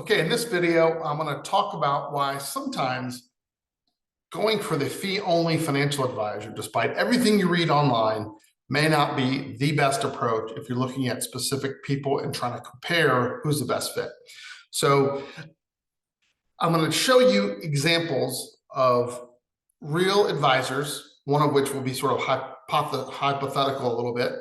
Okay, in this video, I'm going to talk about why sometimes going for the fee-only financial advisor, despite everything you read online, may not be the best approach if you're looking at specific people and trying to compare who's the best fit. So I'm going to show you examples of real advisors, one of which will be sort of hypothetical a little bit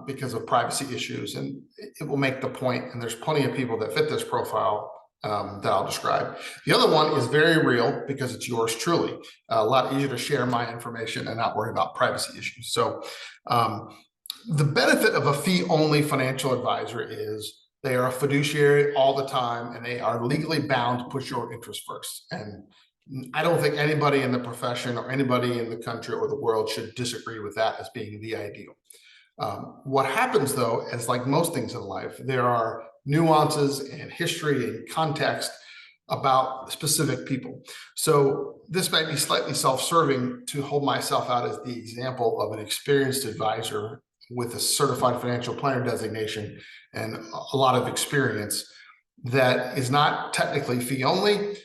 because of privacy issues, and it will make the point, and there's plenty of people that fit this profile that I'll describe. The other one is very real because it's yours truly. A lot easier to share my information and not worry about privacy issues. So the benefit of a fee-only financial advisor is they are a fiduciary all the time, and they are legally bound to put your interest first. And I don't think anybody in the profession or anybody in the country or the world should disagree with that as being the ideal. What happens, though, is like most things in life, there are nuances and history and context about specific people. So this might be slightly self-serving to hold myself out as the example of an experienced advisor with a certified financial planner designation and a lot of experience that is not technically fee only,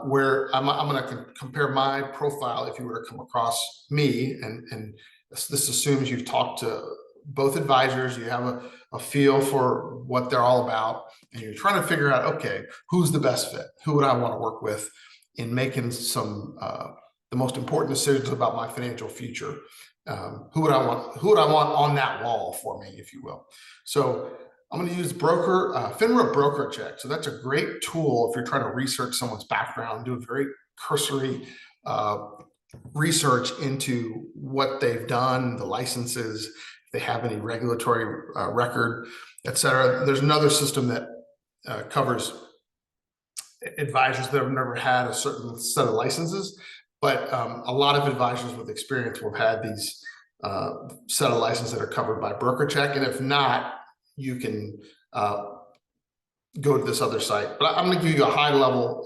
where I'm going to compare my profile if you were to come across me, and this assumes you've talked to both advisors, you have a feel for what they're all about, and you're trying to figure out, okay, who's the best fit? Who would I want to work with in making some the most important decisions about my financial future? Who would I want on that wall for me, if you will? So I'm going to use FINRA Broker Check. So that's a great tool if you're trying to research someone's background, do a very cursory research into what they've done, the licenses, if they have any regulatory record, et cetera. There's another system that covers advisors that have never had a certain set of licenses, but a lot of advisors with experience will have had these set of licenses that are covered by Broker Check. And if not, you can go to this other site. But I'm going to give you a high level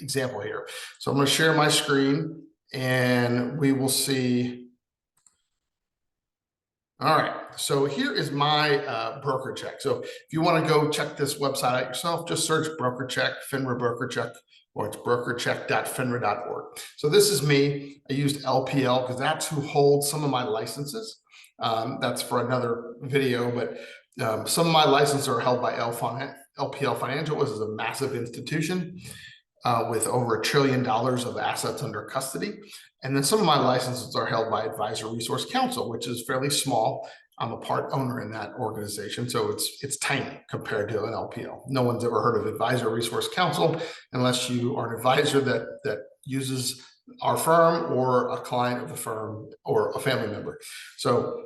example here. So I'm going to share my screen and we will see. All right, so here is my Broker Check. So if you want to go check this website out yourself, just search Broker Check, FINRA Broker Check, or it's brokercheck.finra.org. So this is me. I used LPL because that's who holds some of my licenses. That's for another video, but some of my licenses are held by LPL Financial, which is a massive institution with over $1 trillion of assets under custody. And then some of my licenses are held by Advisor Resource Council, which is fairly small. I'm a part owner in that organization, so it's tiny compared to an LPL. No one's ever heard of Advisor Resource Council unless you are an advisor that uses our firm or a client of the firm or a family member. So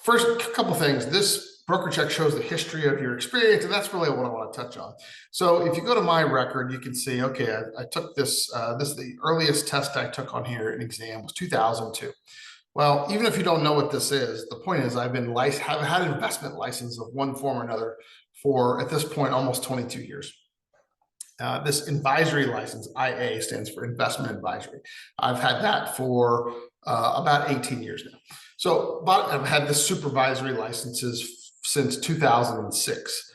first, a couple things. This Broker Check shows the history of your experience, and that's really what I want to touch on. So if you go to my record, you can see, okay, I took this, this is the earliest test I took on here, an exam was 2002. Well, even if you don't know what this is, the point is I've had an investment license of one form or another for, at this point, almost 22 years. This advisory license, IA, stands for investment advisory. I've had that for about 18 years now. So, but I've had the supervisory licenses since 2006,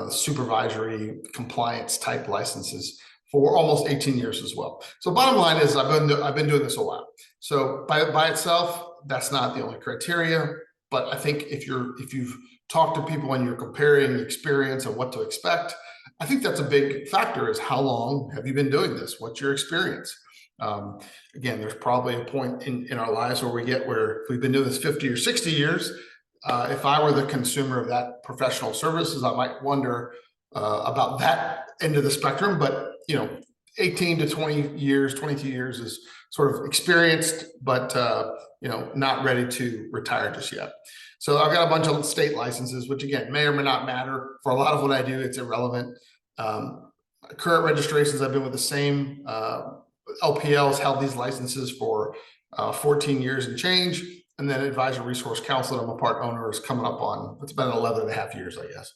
supervisory compliance type licenses for almost 18 years as well. So bottom line is I've been doing this a while. So by itself, that's not the only criteria, but I think if you've talked to people and you're comparing experience and what to expect, I think that's a big factor, is how long have you been doing this? What's your experience? Again, there's probably a point in our lives where if we've been doing this 50 or 60 years, if I were the consumer of that professional services, I might wonder about that end of the spectrum. But 18 to 20 years, 22 years is sort of experienced, but not ready to retire just yet. So I've got a bunch of state licenses, which again may or may not matter. For a lot of what I do, it's irrelevant. Current registrations, I've been with the same LPLs, held these licenses for 14 years and change. And then Advisor Resource Council that I'm a part owner is coming up on, it's been 11 and a half years, I guess.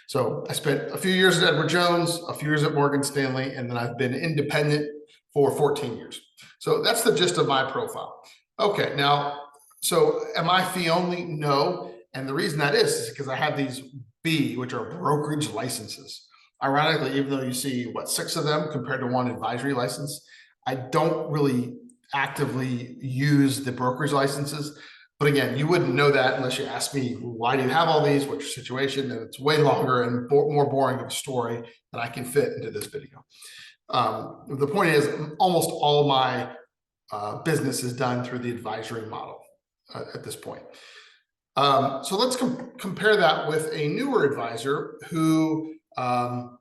So I spent a few years at Edward Jones, a few years at Morgan Stanley, and then I've been independent for 14 years. So that's the gist of my profile. Okay, now, so am I fee only? No. And the reason that is because I have these B, which are brokerage licenses. Ironically, even though you see, what, 6 of them compared to 1 advisory license, I don't really actively use the brokerage licenses. But again, you wouldn't know that unless you ask me, why do you have all these? What's your situation? And it's way longer and more boring of a story than I can fit into this video. The point is, almost all my business is done through the advisory model at this point. So let's compare that with a newer advisor who I'm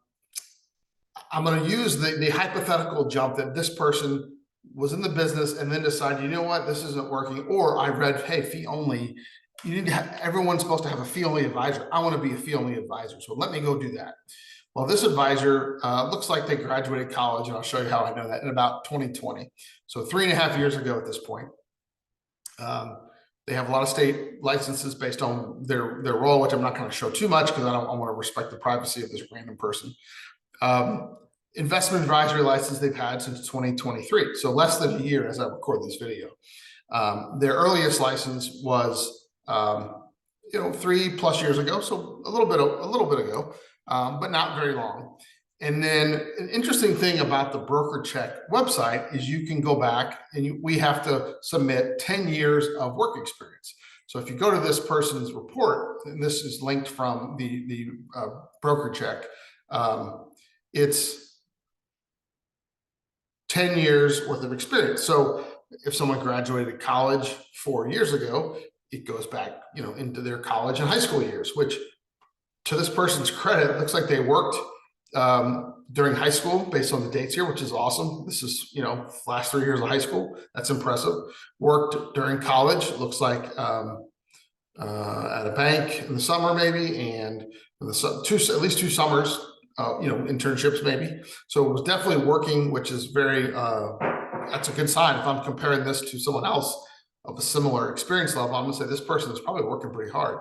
going to use the hypothetical jump that this person was in the business and then decided, you know what, this isn't working. Or I read, hey, fee only. You need to have, everyone's supposed to have a fee only advisor. I want to be a fee only advisor. So let me go do that. Well, this advisor looks like they graduated college, and I'll show you how I know that, in about 2020. So 3.5 years ago at this point. They have a lot of state licenses based on their role, which I'm not going to show too much because I want to respect the privacy of this random person. Investment advisory license they've had since 2023, so less than a year as I record this video. Their earliest license was 3+ years ago, so a little bit ago, but not very long. And then an interesting thing about the Broker Check website is you can go back and we have to submit 10 years of work experience. So if you go to this person's report, and this is linked from the Broker Check, it's 10 years worth of experience. So if someone graduated college 4 years ago, it goes back, into their college and high school years, which, to this person's credit, looks like they worked during high school based on the dates here, which is awesome. This is, last 3 years of high school. That's impressive. Worked during college. It looks like at a bank in the summer, maybe, and at least 2 summers, internships maybe. So it was definitely working, which is very, that's a good sign. If I'm comparing this to someone else of a similar experience level, I'm gonna say this person is probably working pretty hard.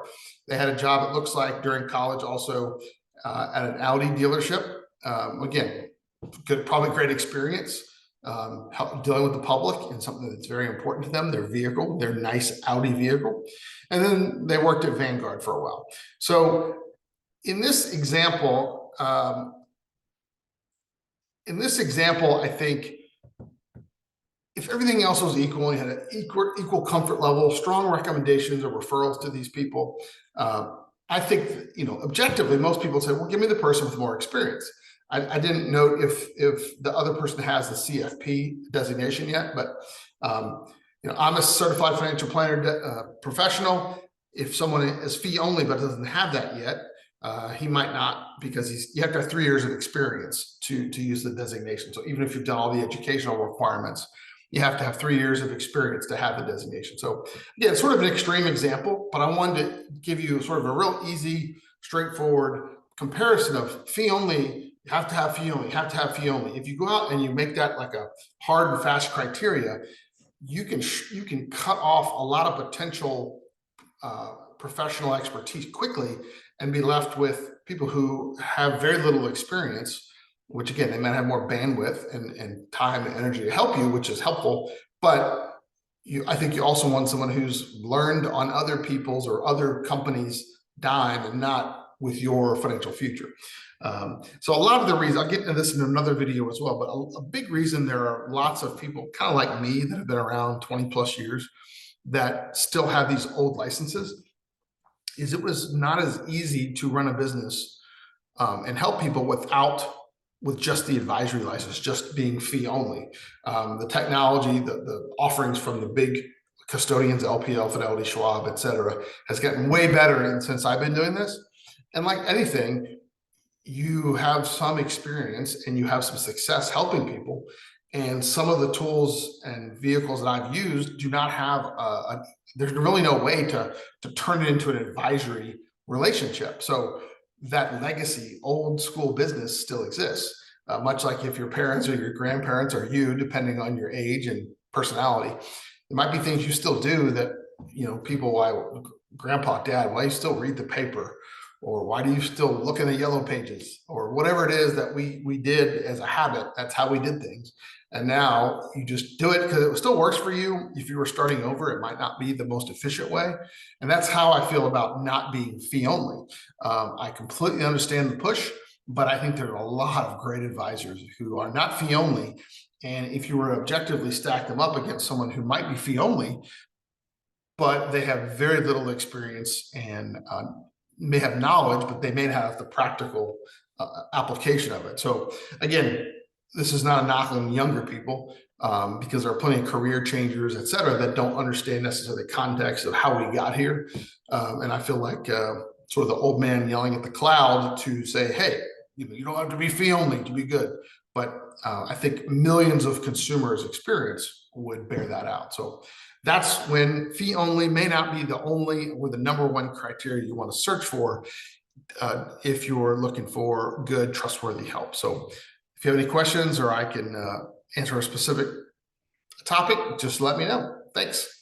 They had a job, it looks like, during college also at an Audi dealership. Again, probably great experience dealing with the public and something that's very important to them, their vehicle, their nice Audi vehicle. And then they worked at Vanguard for a while. So in this example, I think if everything else was equal and you had an equal comfort level, strong recommendations or referrals to these people, I think, objectively, most people say, well, give me the person with more experience. I didn't note if the other person has the CFP designation yet, but I'm a certified financial planner professional. If someone is fee only but doesn't have that yet, he might not, because you have to have 3 years of experience to use the designation. So even if you've done all the educational requirements, you have to have 3 years of experience to have the designation. So again, it's sort of an extreme example, but I wanted to give you sort of a real easy, straightforward comparison of fee only. You have to have fee only, you have to have fee only. If you go out and you make that like a hard and fast criteria, you can cut off a lot of potential professional expertise quickly and be left with people who have very little experience, which again, they might have more bandwidth and time and energy to help you, which is helpful. But I think you also want someone who's learned on other people's or other companies' dime and not with your financial future. So a lot of the reasons, I'll get into this in another video as well, but a big reason there are lots of people kind of like me that have been around 20+ years that still have these old licenses is it was not as easy to run a business and help people with just the advisory license, just being fee only. The technology, the offerings from the big custodians, LPL, Fidelity, Schwab, et cetera, has gotten way better since I've been doing this. And like anything, you have some experience and you have some success helping people. And some of the tools and vehicles that I've used do not have there's really no way to turn it into an advisory relationship. So that legacy, old school business still exists, much like if your parents or your grandparents or you, depending on your age and personality, there might be things you still do that, people, why, grandpa, dad, why you still read the paper? or why do you still look in the yellow pages, or whatever it is that we did as a habit. That's how we did things. And now you just do it because it still works for you. If you were starting over, it might not be the most efficient way. And that's how I feel about not being fee only. I completely understand the push, but I think there are a lot of great advisors who are not fee only. And if you were to objectively stack them up against someone who might be fee only, but they have very little experience and may have knowledge, but they may not have the practical application of it. So again, this is not a knock on younger people, because there are plenty of career changers, et cetera, that don't understand necessarily the context of how we got here. And I feel like sort of the old man yelling at the cloud to say, hey, you don't have to be fee only to be good. But I think millions of consumers' experience would bear that out. So that's when fee only may not be the only or the number one criteria you want to search for if you're looking for good, trustworthy help. So if you have any questions, or I can answer a specific topic, just let me know. Thanks.